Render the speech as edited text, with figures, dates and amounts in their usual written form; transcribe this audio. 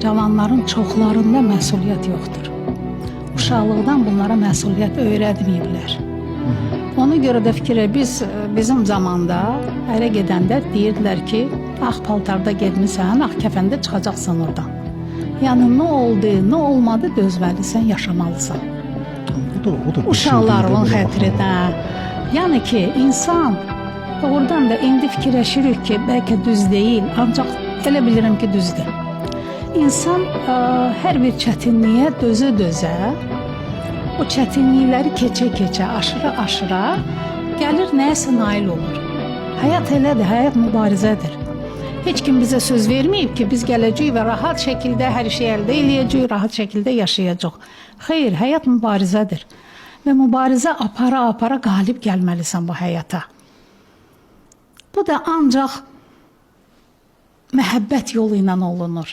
cavanların çoxlarında məsuliyyət yoxdur. Uşaqlıqdan bunlara məsuliyyət öyrətməyiblər. Ona görə də bizim zamanda ərə gedəndə deyirdilər ki, ağ paltarda getmisən, ağ kəfəndə çıxacaqsan oradan. Yəni nə oldu, nə olmadı dözməlisən, yaşamalısan. Uşaqların xətrinə. Yəni ki, insan doğrudan da indi fikirləşirik ki, bəlkə düz deyil, ancaq elə bilirəm ki, düzdür. İnsan hər bir çətinliyə dözə-dözə, o çətinlikləri keçə-keçə, aşıra-aşıra gəlir nəyəsə nail olur. Həyat elədir, həyat mübarizədir. Heç kim bizə söz verməyib ki, biz gələcəyik və rahat şəkildə hər şey əldə eləyəcəyik, rahat şəkildə yaşayacaq. Xeyr, həyat mübarizədir. Və mübarizə apara-apara qalib gəlməlisən bu həyata. Bu da ancaq məhəbbət yolu ilə olunur.